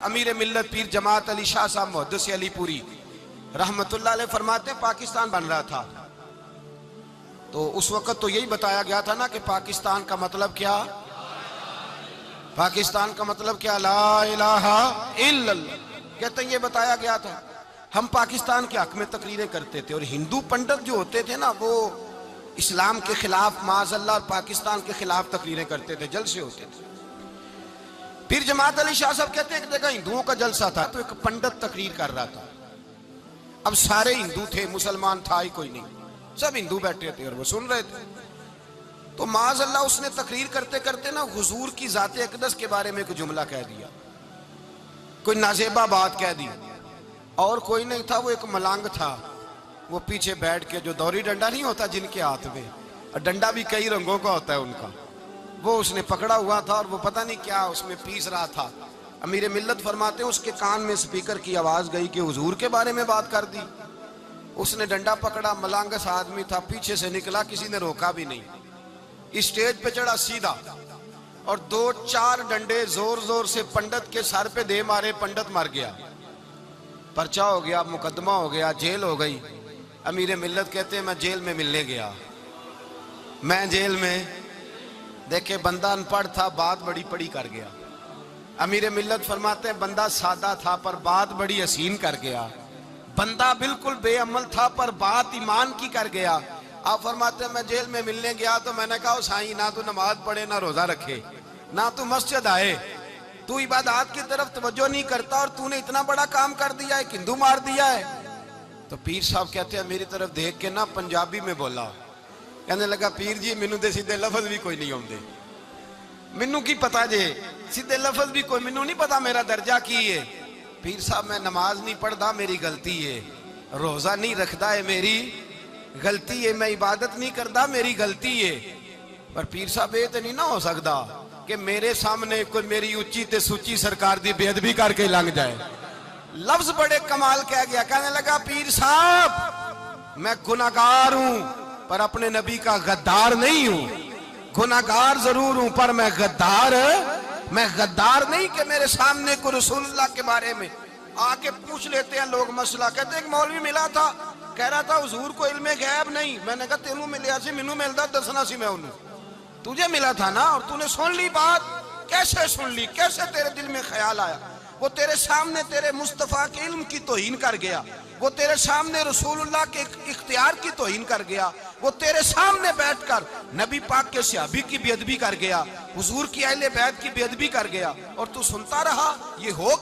अमीर मिल्लत पीर जमात अली शाह साहब मुहद्दिस अलीपुरी रहमतुल्लाह अलैह फरमाते पाकिस्तान बन रहा था तो उस वक्त तो यही बताया गया था ना कि पाकिस्तान का मतलब क्या, पाकिस्तान का मतलब क्या, ला इलाहा इल्लल्लाह कहते हैं, ये बताया गया था। हम पाकिस्तान के हक में तकरीरें करते थे और हिंदू पंडित जो होते थे ना वो इस्लाम के खिलाफ माज़अल्लाह और पाकिस्तान के खिलाफ तकरीरें करते थे, जलसे होते थे। फिर जमात अली शाह साहब कहते हैं एक जगह हिंदुओं का जलसा था तो एक पंडित तकरीर कर रहा था। अब सारे हिंदू थे, मुसलमान था ही कोई नहीं, सब हिंदू बैठे थे और वो सुन रहे थे। तो माज़अल्लाह उसने तकरीर करते करते ना हुजूर की ज़ाते अक़दस के बारे में कोई जुमला कह दिया, कोई नाज़ेबा बात कह दी। और कोई नहीं था, वो एक मलंग था, वो पीछे बैठ के, जो दौरी डंडा नहीं होता जिनके हाथ में, और डंडा भी कई रंगों का होता है उनका, वो उसने पकड़ा हुआ था और वो पता नहीं क्या उसमें पीस रहा था। अमीर मिल्लत फरमाते हैं उसके कान में स्पीकर की आवाज गई कि हुजूर के बारे में बात कर दी। उसने डंडा पकड़ा, मलंग सा आदमी था, पीछे से निकला, किसी ने रोका भी नहीं, स्टेज पे चढ़ा सीधा और 2-4 डंडे जोर जोर से पंडित के सर पे दे मारे। पंडित मर गया, पर्चा हो गया, मुकदमा हो गया, जेल हो गई। अमीर मिल्लत कहते हैं मैं जेल में मिलने गया, मैं जेल में देखे बंदा अनपढ़ था, बात बड़ी पड़ी कर गया। अमीर मिल्लत फरमाते हैं बंदा सादा था पर बात बड़ी हसीन कर गया, बंदा बिल्कुल बेअमल था पर बात ईमान की कर गया। आप फरमाते हैं मैं जेल में मिलने गया तो मैंने कहा साईं ना तो नमाज पढ़े, ना रोजा रखे, ना तू मस्जिद आए, तू इबादत की तरफ तवज्जो नहीं करता और तूने इतना बड़ा काम कर दिया है, हिंदू मार दिया है। तो पीर साहब कहते हैं मेरी तरफ देख के ना पंजाबी में बोला, कहने लगा पीर जी मैनू दे सीधे लफज भी कोई नहीं आउंदे, मैनू की पता जे सीधे लफज भी कोई, मैनू नहीं पता मेरा दर्जा की है। पीर साहब मैं नमाज नहीं पढ़ता मेरी गलती है, रोजा नहीं रखता है मेरी गलती है, मैं इबादत नहीं करता मेरी गलती है। पर पीर साहब ये तो नहीं ना हो सकता कि मेरे सामने कोई मेरी उच्ची ते सुची सरकार दी बेअदबी करके लंघ जाए। लफ्ज बड़े कमाल कह गया, कहने लगा पीर साहब मैं गुनाहगार हूं पर अपने नबी का गद्दार नहीं हूं, गुनाहगार जरूर हूं पर मैं गद्दार नहीं कि मेरे सामने को रसूलुल्लाह के बारे में आके पूछ लेते हैं लोग मसला। कहते एक मौलवी मिला था, कह रहा था हुजूर को इल्मे गैब नहीं। मैंने कहा तेनू मिलिया सी, मैनू मिलता दसना सी मैं उन्हें, तुझे मिला था ना और तूने सुन ली बात। कैसे सुन ली, कैसे तेरे दिल में ख्याल आया? वो तेरे सामने तेरे मुस्तफा के इल्म की तौहीन कर गया, वो तेरे सामने रसूलुल्लाह के इख्तियार की तौहीन कर गया, वो तेरे सामने बैठकर नबी पाक के सहाबी की बेअदबी कर गया, हुजूर की अहले बैत की बेअदबी कर गया और तू सुनता रहा। ये हो